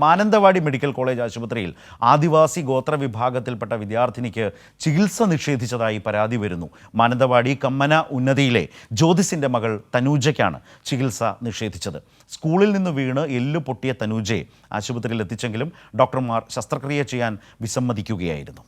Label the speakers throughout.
Speaker 1: Mananthavady medical college ആശുപത്രിയിൽ ആദിവാസി ഗോത്ര വിഭാഗത്തിൽപ്പെട്ട വിദ്യാർത്ഥിനിക്ക് ചികിത്സ നിഷേധിച്ചതായി പരാതി വരുന്നു. മാനന്തവാടി കമ്മന ഉന്നതിയിലെ ജ്യോതിസിന്റെ മകൾ തനൂജയ്ക്കാണ് ചികിത്സ നിഷേധിച്ചത്. സ്കൂളിൽ നിന്ന് വീണ് എല്ലു പൊട്ടിയ തനൂജയെ ആശുപത്രിയിൽ എത്തിച്ചെങ്കിലും ഡോക്ടർമാർ ശസ്ത്രക്രിയ ചെയ്യാൻ വിസമ്മതിക്കുകയായിരുന്നു.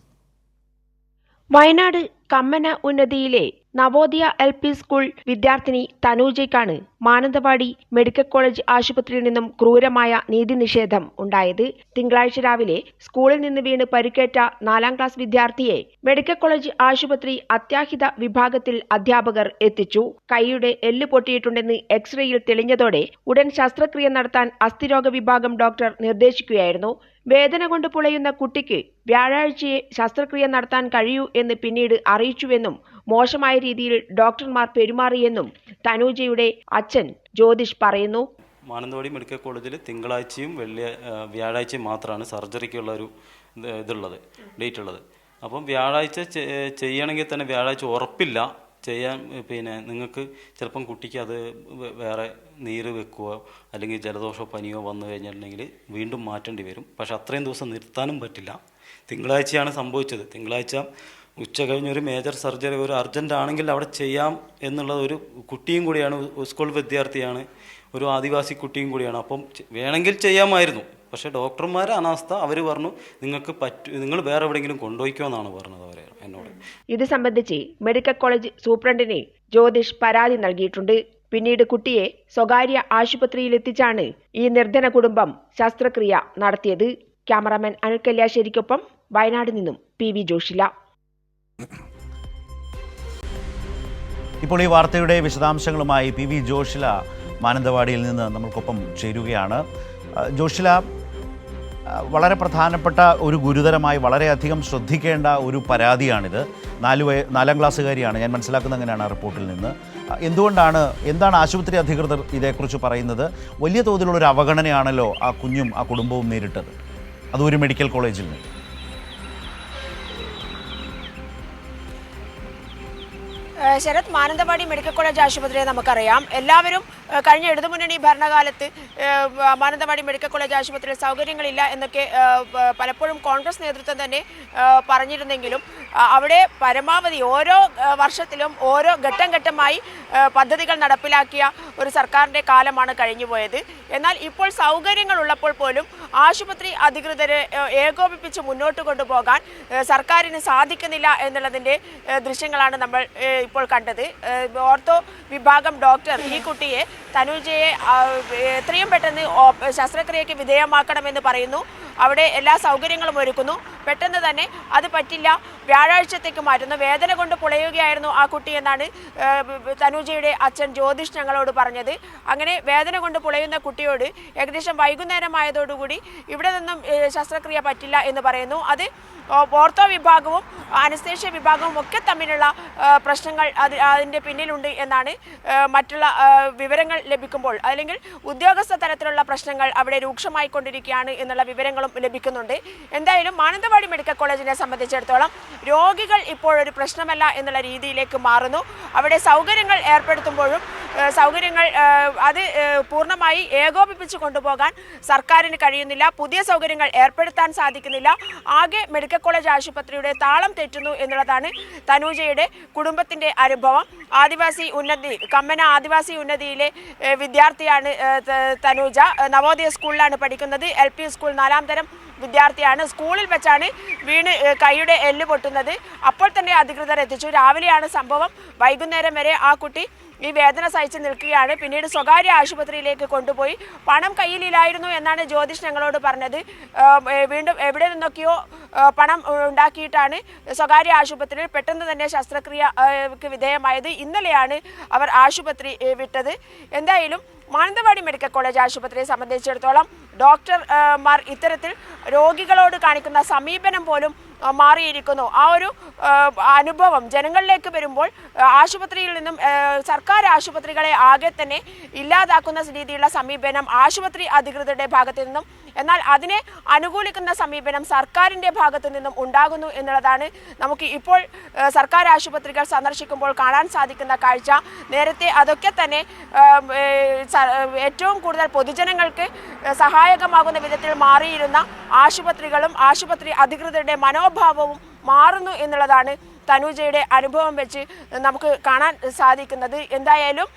Speaker 2: വയനാട് കമ്മന ഉന്നതിയിലെ നവോദയ LP സ്കൂൾ വിദ്യാർത്ഥിനി തനൂജയ്ക്കാണ് മാനന്തവാടി മെഡിക്കൽ കോളേജ് ആശുപത്രിയിൽ നിന്നും ക്രൂരമായ നീതി നിഷേധം ഉണ്ടായത്. തിങ്കളാഴ്ച രാവിലെ സ്കൂളിൽ നിന്ന് വീണ് പരിക്കേറ്റ 4ാം ക്ലാസ് വിദ്യാർത്ഥിയെ മെഡിക്കൽ കോളേജ് ആശുപത്രി അത്യാഹിത വിഭാഗത്തിൽ അധ്യാപകർ എത്തിച്ചു. കൈയുടെ എല്ല് പൊട്ടിയിട്ടുണ്ടെന്ന് എക്സ്റേയിൽ തെളിഞ്ഞതോടെ ഉടൻ ശസ്ത്രക്രിയ നടത്താൻ അസ്ഥിരോഗ വിഭാഗം ഡോക്ടർ നിർദ്ദേശിക്കുകയായിരുന്നു. വേദന കൊണ്ട് പുളയുന്ന കുട്ടിക്ക് വ്യാഴാഴ്ചയെ ശസ്ത്രക്രിയ നടത്താൻ കഴിയൂ എന്ന് പിന്നീട് അറിയിച്ചുവെന്നും മോശമായ രീതിയിൽ ഡോക്ടർമാർ പെരുമാറിയെന്നും തനൂജയുടെ അച്ഛൻ ജ്യോതിഷ് പറയുന്നു.
Speaker 3: മാനന്തവാടി മെഡിക്കൽ കോളേജിൽ തിങ്കളാഴ്ചയും വ്യാഴാഴ്ചയും മാത്രമാണ് സർജറിക്കുള്ള ഒരു ഡേറ്റ് ഉള്ളത്. അപ്പം വ്യാഴാഴ്ച ചെയ്യണമെങ്കിൽ തന്നെ വ്യാഴാഴ്ച ഉറപ്പില്ല ചെയ്യാൻ. നിങ്ങൾക്ക് ചിലപ്പം കുട്ടിക്ക് അത് വേറെ നീര് വെക്കുകയോ അല്ലെങ്കിൽ ജലദോഷമോ പനിയോ വന്നു കഴിഞ്ഞിട്ടുണ്ടെങ്കിൽ വീണ്ടും മാറ്റേണ്ടി വരും. പക്ഷെ അത്രയും ദിവസം നിർത്താനും പറ്റില്ല. തിങ്കളാഴ്ചയാണ് സംഭവിച്ചത്. തിങ്കളാഴ്ച ഉച്ച കഴിഞ്ഞൊരു മേജർ സർജറി ഒരു അർജൻ്റ് ആണെങ്കിൽ അവിടെ ചെയ്യാം എന്നുള്ളത്. ഒരു കുട്ടിയും കൂടിയാണ്, സ്കൂൾ വിദ്യാർത്ഥിയാണ്, ഒരു ആദിവാസി കുട്ടിയും കൂടിയാണ്. അപ്പം വേണമെങ്കിൽ ചെയ്യാമായിരുന്നു. പക്ഷേ ഡോക്ടർമാർ അനാസ്ഥ. അവർ പറഞ്ഞു നിങ്ങൾ വേറെ എവിടെയെങ്കിലും കൊണ്ടുപോയിക്കോന്നാണ് പറഞ്ഞത് എന്നോട്.
Speaker 2: ഇത് സംബന്ധിച്ച് മെഡിക്കൽ കോളേജ് സൂപ്രണ്ടിനെ ജ്യോതിഷ് പരാതി നൽകിയിട്ടുണ്ട്. പിന്നീട് കുട്ടിയെ സ്വകാര്യ ആശുപത്രിയിലെത്തിച്ചാണ് ഈ നിർധന കുടുംബം ശസ്ത്രക്രിയ നടത്തിയത്. ക്യാമറാമാൻ അനിൽ കല്യാശ്ശേരിക്കൊപ്പം വയനാട് നിന്നും PV ജോഷില.
Speaker 1: ഇപ്പോൾ ഈ വാർത്തയുടെ വിശദാംശങ്ങളുമായി PV ജോഷില മാനന്തവാടിയിൽ നിന്ന് നമ്മൾക്കൊപ്പം ചേരുകയാണ്. ജോഷില, വളരെ പ്രധാനപ്പെട്ട ഒരു ഗുരുതരമായി വളരെയധികം ശ്രദ്ധിക്കേണ്ട ഒരു പരാതിയാണിത്. 4ാം ക്ലാസ്സുകാരിയാണ്, ഞാൻ മനസ്സിലാക്കുന്നത് അങ്ങനെയാണ് ആ റിപ്പോർട്ടിൽ നിന്ന്. എന്താണ് ആശുപത്രി അധികൃതർ ഇതേക്കുറിച്ച് പറയുന്നത്? വലിയ തോതിലുള്ളൊരു അവഗണനയാണല്ലോ ആ കുഞ്ഞും ആ കുടുംബവും നേരിട്ടത്, അതും ഒരു മെഡിക്കൽ കോളേജിൽ നിന്ന്.
Speaker 4: ശരത്, മാനന്തവാടി മെഡിക്കൽ കോളേജ് ആശുപത്രിയെ നമുക്കറിയാം. എല്ലാവരും കഴിഞ്ഞ ഇടതുമുന്നണി ഭരണകാലത്ത് മാനന്തവാടി മെഡിക്കൽ കോളേജ് ആശുപത്രിയിൽ സൗകര്യങ്ങളില്ല എന്നൊക്കെ പലപ്പോഴും കോൺഗ്രസ് നേതൃത്വം തന്നെ പറഞ്ഞിരുന്നെങ്കിലും അവിടെ പരമാവധി ഓരോ വർഷത്തിലും ഓരോ ഘട്ടം ഘട്ടമായി പദ്ധതികൾ നടപ്പിലാക്കിയ ഒരു സർക്കാരിൻ്റെ കാലമാണ് കഴിഞ്ഞുപോയത്. എന്നാൽ ഇപ്പോൾ സൗകര്യങ്ങൾ ഉള്ളപ്പോൾ പോലും ആശുപത്രി അധികൃതരെ ഏകോപിപ്പിച്ച് മുന്നോട്ട് കൊണ്ടുപോകാൻ സർക്കാരിന് സാധിക്കുന്നില്ല എന്നുള്ളതിൻ്റെ ദൃശ്യങ്ങളാണ് നമ്മൾ ഇപ്പോൾ കണ്ടത്. ഓർത്തോ വിഭാഗം ഡോക്ടർ ഈ കുട്ടിയെ തനൂജയെ എത്രയും പെട്ടെന്ന് ശസ്ത്രക്രിയയ്ക്ക് വിധേയമാക്കണമെന്ന് പറയുന്നു. അവിടെ എല്ലാ സൗകര്യങ്ങളും ഒരുക്കുന്നു. പെട്ടെന്ന് തന്നെ അത് പറ്റില്ല, വ്യാഴാഴ്ചത്തേക്ക് മാറ്റുന്നു. വേദന കൊണ്ട് പുളയുകയായിരുന്നു ആ കുട്ടി എന്നാണ് തനൂജയുടെ അച്ഛൻ ജ്യോതിഷ് ഞങ്ങളോട് പറഞ്ഞത്. അങ്ങനെ വേദന കൊണ്ട് പുളയുന്ന കുട്ടിയോട് ഏകദേശം വൈകുന്നേരമായതോടുകൂടി ഇവിടെ നിന്നും ശസ്ത്രക്രിയ പറ്റില്ല എന്ന് പറയുന്നു. അത് ഓർത്തോ വിഭാഗവും അനസ്തേഷ്യ വിഭാഗവും ഒക്കെ തമ്മിലുള്ള പ്രശ്നങ്ങൾ അതിൻ്റെ പിന്നിലുണ്ട് എന്നാണ് മറ്റുള്ള വിവരങ്ങൾ ലഭിക്കുമ്പോൾ, അല്ലെങ്കിൽ ഉദ്യോഗസ്ഥ തലത്തിലുള്ള പ്രശ്നങ്ങൾ അവിടെ രൂക്ഷമായിക്കൊണ്ടിരിക്കുകയാണ് എന്നുള്ള വിവരങ്ങളും ലഭിക്കുന്നുണ്ട്. എന്തായാലും മാനന്തവാടി മെഡിക്കൽ കോളേജിനെ സംബന്ധിച്ചിടത്തോളം രോഗികൾ ഇപ്പോഴൊരു പ്രശ്നമല്ല എന്നുള്ള രീതിയിലേക്ക് മാറുന്നു. അവിടെ സൗകര്യങ്ങൾ ഏർപ്പെടുത്തുമ്പോഴും സൗകര്യങ്ങൾ അത് പൂർണ്ണമായി ഏകോപിപ്പിച്ച് കൊണ്ടുപോകാൻ സർക്കാരിന് കഴിയുന്നില്ല. പുതിയ സൗകര്യങ്ങൾ ഏർപ്പെടുത്താൻ സാധിക്കുന്നില്ല. ആകെ മെഡിക്കൽ കോളേജ് ആശുപത്രിയുടെ താളം തെറ്റുന്നു എന്നുള്ളതാണ് തനൂജയുടെ കുടുംബത്തിൻ്റെ അനുഭവം. കമ്മന ആദിവാസി ഉന്നതിയിലെ വിദ്യാർത്ഥിയാണ് തനൂജ. നവോദയ സ്കൂളിലാണ് പഠിക്കുന്നത്. LP സ്കൂൾ 4ാം തരം വിദ്യാർത്ഥിയാണ്. സ്കൂളിൽ വെച്ചാണ് വീണ് കൈയുടെ എല്ല് പൊട്ടുന്നത്. അപ്പോൾ തന്നെ അധികൃതർ എത്തിച്ചു. രാവിലെയാണ് സംഭവം. വൈകുന്നേരം വരെ ആ കുട്ടി ഈ വേദന സഹിച്ച് നിൽക്കുകയാണ്. പിന്നീട് സ്വകാര്യ ആശുപത്രിയിലേക്ക് കൊണ്ടുപോയി. പണം കയ്യിലില്ലായിരുന്നു എന്നാണ് ജ്യോതിഷ് ഞങ്ങളോട് പറഞ്ഞത്. വീണ്ടും എവിടെ നിന്നൊക്കെയോ പണം ഉണ്ടാക്കിയിട്ടാണ് സ്വകാര്യ ആശുപത്രിയിൽ പെട്ടെന്ന് തന്നെ ശസ്ത്രക്രിയക്ക് വിധേയമായത്. ഇന്നലെയാണ് അവർ ആശുപത്രി വിട്ടത്. എന്തായാലും മാനന്തവാടി മെഡിക്കൽ കോളേജ് ആശുപത്രിയെ സംബന്ധിച്ചിടത്തോളം ഡോക്ടർമാർ ഇത്തരത്തിൽ രോഗികളോട് കാണിക്കുന്ന സമീപനം പോലും മാറിയിരിക്കുന്നു. ആ ഒരു അനുഭവം ജനങ്ങളിലേക്ക് വരുമ്പോൾ ആശുപത്രിയിൽ നിന്നും സർക്കാർ ആശുപത്രികളെ ആകെ തന്നെ ഇല്ലാതാക്കുന്ന രീതിയിലുള്ള സമീപനം ആശുപത്രി അധികൃതരുടെ ഭാഗത്തു നിന്നും, എന്നാൽ അതിനെ അനുകൂലിക്കുന്ന സമീപനം സർക്കാരിൻ്റെ ഭാഗത്തു നിന്നും ഉണ്ടാകുന്നു എന്നുള്ളതാണ് നമുക്ക് ഇപ്പോൾ സർക്കാർ ആശുപത്രികൾ സന്ദർശിക്കുമ്പോൾ കാണാൻ സാധിക്കുന്ന കാഴ്ച. നേരത്തെ അതൊക്കെ തന്നെ ഏറ്റവും കൂടുതൽ പൊതുജനങ്ങൾക്ക് സഹായകമാകുന്ന വിധത്തിൽ മാറിയിരുന്ന ആശുപത്രികളും ആശുപത്രി അധികൃതരുടെ മനോഭാവവും മാറുന്നു എന്നുള്ളതാണ് തനൂജയുടെ അനുഭവം വെച്ച് നമുക്ക് കാണാൻ സാധിക്കുന്നത്. എന്തായാലും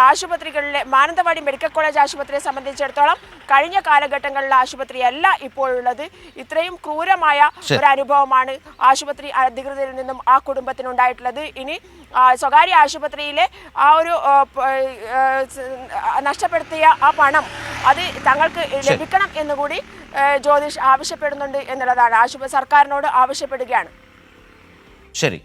Speaker 4: ആശുപത്രികളിലെ മാനന്തവാടി മെഡിക്കൽ കോളേജ് ആശുപത്രിയെ സംബന്ധിച്ചിടത്തോളം കഴിഞ്ഞ കാലഘട്ടങ്ങളിലെ ആശുപത്രിയല്ല ഇപ്പോഴുള്ളത്. ഇത്രയും ക്രൂരമായ ഒരു അനുഭവമാണ് ആശുപത്രി അധികൃതരിൽ നിന്നും ആ കുടുംബത്തിനുണ്ടായിട്ടുള്ളത്. ഇനി സ്വകാര്യ ആശുപത്രിയിലെ ആ ഒരു നഷ്ടപ്പെടുത്തിയ ആ പണം അത് തങ്ങൾക്ക് ലഭിക്കണം എന്നുകൂടി ജ്യോതിഷ് ആവശ്യപ്പെടുന്നുണ്ട് എന്നുള്ളതാണ്. സർക്കാരിനോട് ആവശ്യപ്പെടുകയാണ്.
Speaker 1: ശരി.